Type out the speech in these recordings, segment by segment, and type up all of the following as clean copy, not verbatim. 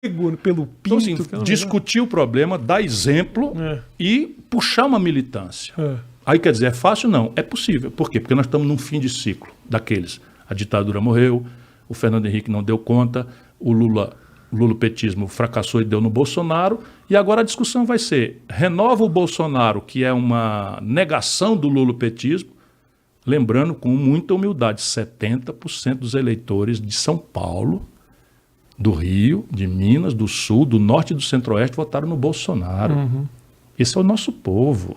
pelo pinto. Então, assim, discutir o problema, dar exemplo e puxar uma militância. Aí, quer dizer, é fácil? Não. É possível. Por quê? Porque nós estamos num fim de ciclo daqueles. A ditadura morreu, o Fernando Henrique não deu conta, o lulopetismo fracassou e deu no Bolsonaro, e agora a discussão vai ser, renova o Bolsonaro, que é uma negação do lulopetismo, lembrando com muita humildade, 70% dos eleitores de São Paulo, do Rio, de Minas, do Sul, do Norte e do Centro-Oeste votaram no Bolsonaro. Esse é o nosso povo.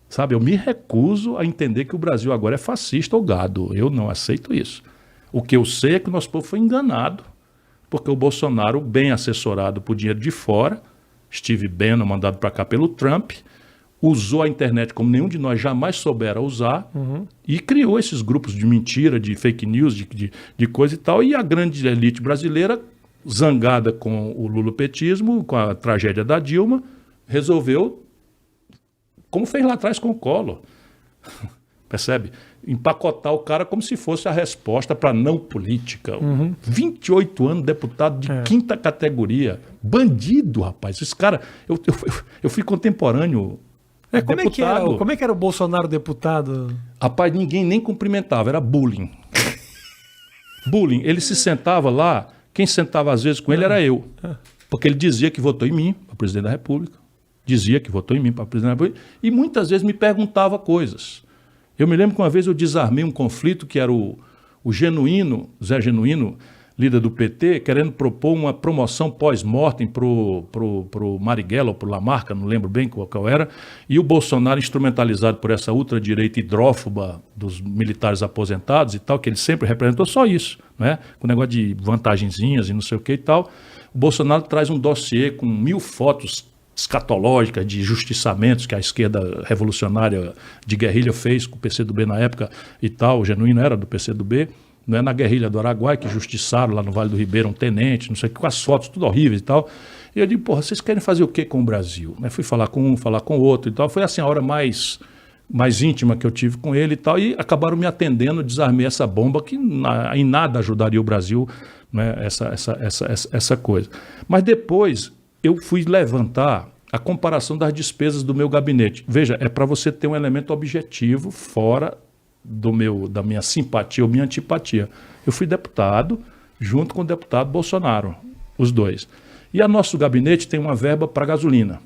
Sabe, eu me recuso a entender que o Brasil agora é fascista ou gado. Eu não aceito isso. O que eu sei é que o nosso povo foi enganado, porque o Bolsonaro, bem assessorado por dinheiro de fora, Steve Bannon, mandado para cá pelo Trump, usou a internet como nenhum de nós jamais soubera usar e criou esses grupos de mentira, de fake news, de coisa e tal. E a grande elite brasileira, zangada com o lulopetismo, com a tragédia da Dilma, resolveu, como fez lá atrás com o Collor, percebe? Empacotar o cara como se fosse a resposta para a não política. 28 anos, deputado de quinta categoria. Bandido, rapaz. Esse cara, eu fui contemporâneo. Como é que era o Bolsonaro deputado? Rapaz, ninguém nem cumprimentava, era bullying. Bullying. Ele se sentava lá, quem sentava às vezes com ele era eu. Porque ele dizia que votou em mim para presidente da República. Dizia que votou em mim para presidente da República. E muitas vezes me perguntava coisas. Eu me lembro que uma vez eu desarmei um conflito que era o Genuíno, Zé Genuíno, líder do PT, querendo propor uma promoção pós-mortem pro Marighella ou pro Lamarca, não lembro bem qual era, e o Bolsonaro, instrumentalizado por essa ultradireita hidrófoba dos militares aposentados e tal, que ele sempre representou só isso, né? Com negócio de vantagenzinhas e não sei o que e tal. O Bolsonaro traz um dossiê com 1000 fotos escatológicas de justiçamentos que a esquerda revolucionária de guerrilha fez com o PCdoB na época e tal. O Genuíno era do PCdoB, não é na guerrilha do Araguaia, que justiçaram lá no Vale do Ribeira um tenente, não sei o que, com as fotos tudo horríveis e tal. E eu digo, porra, vocês querem fazer o que com o Brasil? Fui falar com um, falar com o outro e tal. Foi assim a hora mais íntima que eu tive com ele e tal, e acabaram me atendendo, desarmei essa bomba que em nada ajudaria o Brasil, né, essa coisa. Mas depois eu fui levantar a comparação das despesas do meu gabinete. Veja, é para você ter um elemento objetivo fora da minha simpatia ou minha antipatia. Eu fui deputado junto com o deputado Bolsonaro, os dois. E a nosso gabinete tem uma verba para gasolina.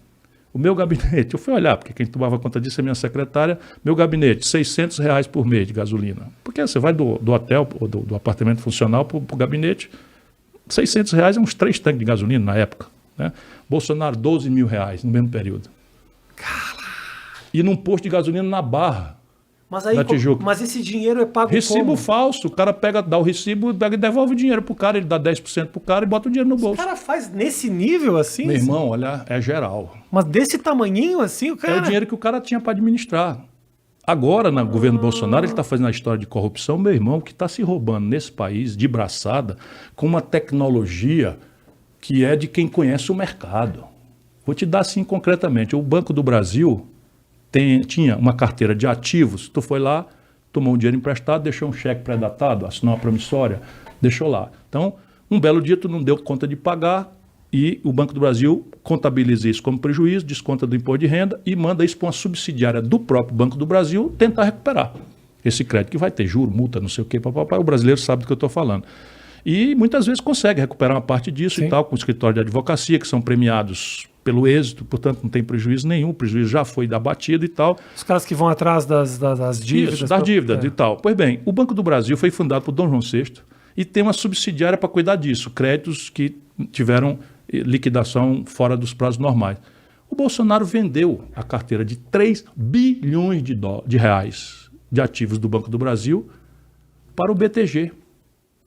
O meu gabinete, eu fui olhar, porque quem tomava conta disso é minha secretária, meu gabinete, R$600 por mês de gasolina. Porque você vai do hotel, ou do apartamento funcional para o gabinete, R$600 é uns 3 tanques de gasolina na época. Né? Bolsonaro, R$12 mil no mesmo período. Caralho. E num posto de gasolina na Barra. Mas aí, mas esse dinheiro é pago recibo como? falso. O cara dá o recibo, pega e devolve o dinheiro pro cara, ele dá 10% pro cara e bota o dinheiro no bolso. O cara faz nesse nível assim? Meu irmão, olha, é geral. Mas desse tamanhinho assim, o cara... É o dinheiro que o cara tinha para administrar. Agora, no governo Bolsonaro, ele está fazendo a história de corrupção, meu irmão, que está se roubando nesse país, de braçada, com uma tecnologia que é de quem conhece o mercado. Vou te dar assim concretamente. O Banco do Brasil tinha uma carteira de ativos, tu foi lá, tomou um dinheiro emprestado, deixou um cheque pré-datado, assinou uma promissória, deixou lá. Então, um belo dia tu não deu conta de pagar e o Banco do Brasil contabiliza isso como prejuízo, desconta do imposto de renda e manda isso para uma subsidiária do próprio Banco do Brasil tentar recuperar esse crédito, que vai ter juro, multa, não sei o quê, papapá, o brasileiro sabe do que eu estou falando. E muitas vezes consegue recuperar uma parte disso. Sim. E tal, com o escritório de advocacia, que são premiados pelo êxito, portanto não tem prejuízo nenhum, o prejuízo já foi abatido e tal. Os caras que vão atrás das dívidas. Isso, das dívidas e tal. Pois bem, o Banco do Brasil foi fundado por Dom João VI e tem uma subsidiária para cuidar disso, créditos que tiveram liquidação fora dos prazos normais. O Bolsonaro vendeu a carteira de 3 bilhões de reais de ativos do Banco do Brasil para o BTG.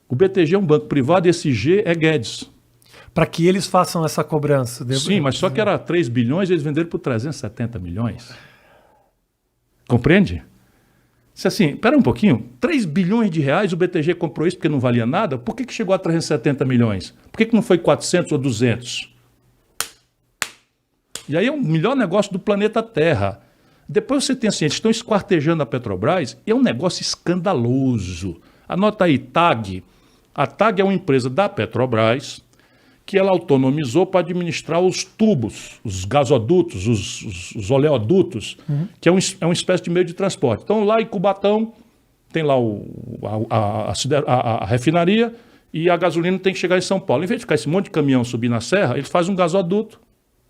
O BTG é um banco privado e esse G é Guedes. Para que eles façam essa cobrança. Sim, mas só que era 3 bilhões e eles venderam por 370 milhões. Compreende? Se assim, espera um pouquinho, 3 bilhões de reais o BTG comprou isso porque não valia nada, por que chegou a 370 milhões? Por que não foi 400 ou 200? E aí é o melhor negócio do planeta Terra. Depois você tem assim, eles estão esquartejando a Petrobras e é um negócio escandaloso. Anota aí, TAG. A TAG é uma empresa da Petrobras que ela autonomizou para administrar os tubos, os gasodutos, os oleodutos, que é uma espécie de meio de transporte. Então, lá em Cubatão, tem lá a refinaria e a gasolina tem que chegar em São Paulo. Em vez de ficar esse monte de caminhão subir na serra, eles fazem um gasoduto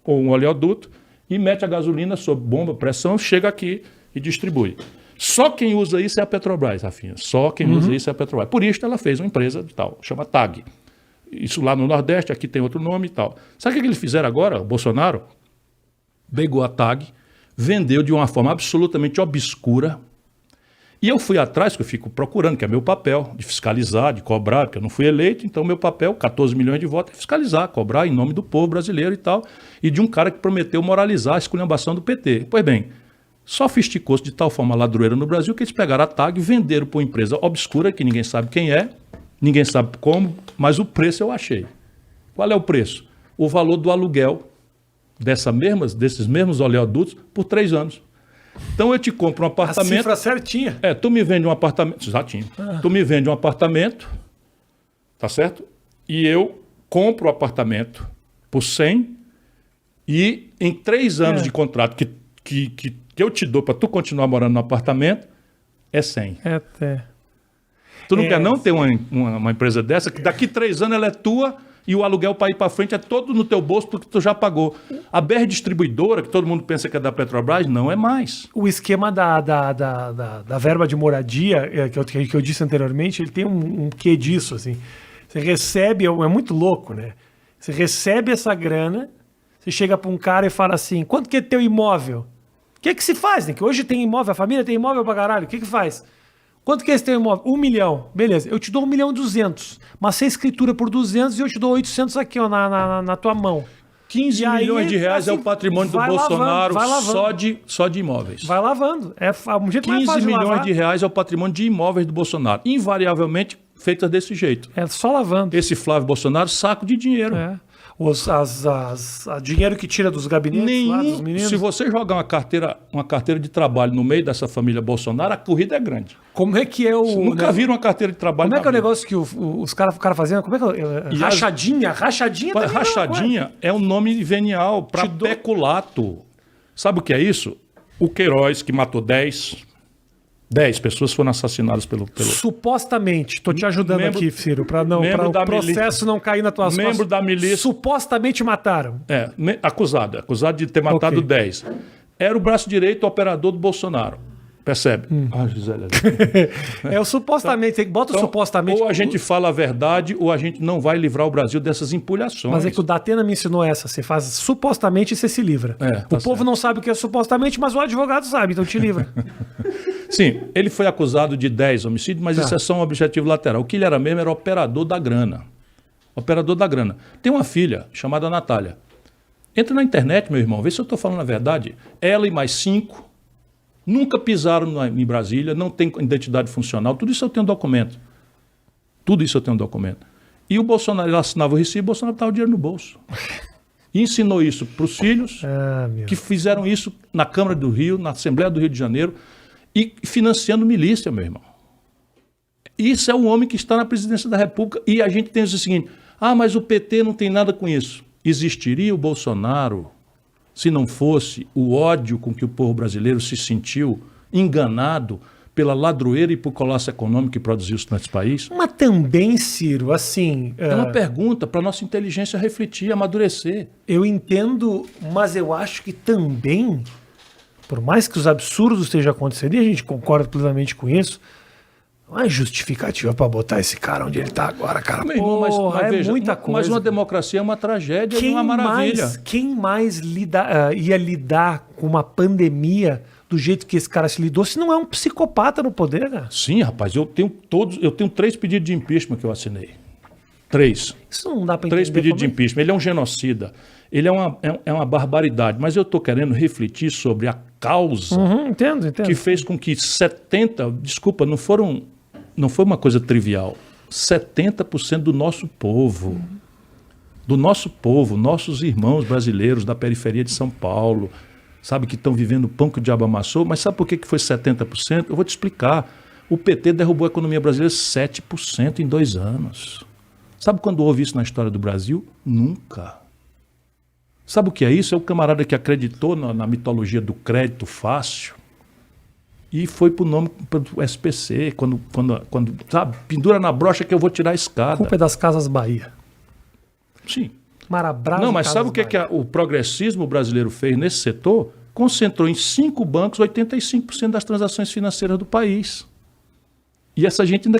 ou um oleoduto e mete a gasolina sob bomba, pressão, chega aqui e distribui. Só quem usa isso é a Petrobras, Rafinha. Só quem usa isso é a Petrobras. Por isso ela fez uma empresa de tal, chama TAG. Isso lá no Nordeste, aqui tem outro nome e tal. Sabe o que eles fizeram agora? O Bolsonaro pegou a TAG, vendeu de uma forma absolutamente obscura. E eu fui atrás, que eu fico procurando, que é meu papel, de fiscalizar, de cobrar, porque eu não fui eleito, então meu papel, 14 milhões de votos, é fiscalizar, cobrar em nome do povo brasileiro e tal, e de um cara que prometeu moralizar a esculhambação do PT. Pois bem, sofisticou-se de tal forma a ladroeira no Brasil que eles pegaram a TAG e venderam para uma empresa obscura, que ninguém sabe quem é, ninguém sabe como, mas o preço eu achei. Qual é o preço? O valor do aluguel desses mesmos oleodutos por 3 anos. Então eu te compro um apartamento. A cifra certinha. Tu me vende um apartamento. Exatinho. Tu me vende um apartamento, tá certo? E eu compro o apartamento por 100 e em 3 anos de contrato que eu te dou para tu continuar morando no apartamento, é 100. Tu não quer não ter uma empresa dessa, que daqui 3 anos ela é tua e o aluguel para ir para frente é todo no teu bolso porque tu já pagou. A BR Distribuidora, que todo mundo pensa que é da Petrobras, não é mais. O esquema da verba de moradia, que eu disse anteriormente, ele tem um quê disso, assim. Você recebe, é muito louco, né? Você recebe essa grana, você chega para um cara e fala assim, quanto que é teu imóvel? O que se faz, né? Que hoje tem imóvel, a família tem imóvel pra caralho, o que faz? Quanto que é esse teu imóvel? 1 milhão. Beleza, eu te dou 1.200.000. Mas se a escritura por 200 e eu te dou 800 aqui, ó, na tua mão. 15 milhões de reais assim, é o patrimônio do Bolsonaro só de imóveis. Vai lavando. É um jeito mais fácil 15 milhões de reais é o patrimônio de imóveis do Bolsonaro. Invariavelmente feitas desse jeito. É só lavando. Esse Flávio Bolsonaro, saco de dinheiro. Dinheiro que tira dos gabinetes lá, dos meninos. Se você jogar uma carteira de trabalho no meio dessa família Bolsonaro, a corrida é grande. Como é que é o... Você nunca viram uma carteira de trabalho. Como é que é o negócio que os caras ficaram fazendo? Como é que é? Rachadinha? Rachadinha é um nome venial para peculato. Sabe o que é isso? O Queiroz, que matou 10 pessoas foram assassinadas pelo... Supostamente. Tô te ajudando aqui, Ciro, para o processo não cair nas tuas costas. Membro da milícia. Supostamente mataram. Acusado de ter matado 10. Era o braço direito operador do Bolsonaro. Percebe? Gisele. É o supostamente. Bota o supostamente. Ou a gente fala a verdade ou a gente não vai livrar o Brasil dessas empulhações. Mas é que o Datena me ensinou essa. Você faz supostamente e você se livra. O povo não sabe o que é supostamente, mas o advogado sabe, então te livra. Sim, ele foi acusado de 10 homicídios, mas isso é só um objetivo lateral. O que ele era mesmo era operador da grana. Operador da grana. Tem uma filha chamada Natália. Entra na internet, meu irmão, vê se eu estou falando a verdade. Ela e mais 5 nunca pisaram em Brasília, não tem identidade funcional. Tudo isso eu tenho documento. E o Bolsonaro, ele assinava o recibo, o Bolsonaro estava o dinheiro no bolso. E ensinou isso para os filhos, que fizeram isso na Câmara do Rio, na Assembleia do Rio de Janeiro, e financiando milícia, meu irmão. Isso é o homem que está na presidência da República. E a gente tem o seguinte, mas o PT não tem nada com isso. Existiria o Bolsonaro se não fosse o ódio com que o povo brasileiro se sentiu enganado pela ladroeira e por colosso econômico que produziu isso nesse país? Mas também, Ciro, assim... É uma pergunta para a nossa inteligência refletir, amadurecer. Eu entendo, mas eu acho que também, por mais que os absurdos estejam acontecendo, e a gente concorda plenamente com isso, não é justificativa para botar esse cara onde ele está agora, cara. Meu irmão, mas veja, muita coisa. Mas uma democracia é uma tragédia, é uma maravilha. Quem mais ia lidar com uma pandemia do jeito que esse cara se lidou, se não é um psicopata no poder, né? Sim, rapaz, eu tenho 3 pedidos de impeachment que eu assinei. 3. Isso não dá para entender. 3 pedidos de impeachment. Ele é um genocida. Ele é uma barbaridade. Mas eu estou querendo refletir sobre a causa entendo. que fez com que 70... Desculpa, não foi uma coisa trivial. 70% do nosso povo, nossos irmãos brasileiros da periferia de São Paulo, sabe, que estão vivendo o pão que o diabo amassou, mas sabe por que foi 70%? Eu vou te explicar. O PT derrubou a economia brasileira 7% em 2 anos. Sabe quando houve isso na história do Brasil? Nunca. Sabe o que é isso? É o camarada que acreditou na mitologia do crédito fácil e foi pro nome pro SPC, quando sabe, pendura na brocha que eu vou tirar a A escada. culpa é das Casas Bahia. Sim. Marabras Não, e mas Casas sabe o que, Bahia. o progressismo brasileiro fez nesse setor? Concentrou em 5 bancos 85% das transações financeiras do país. E essa gente ainda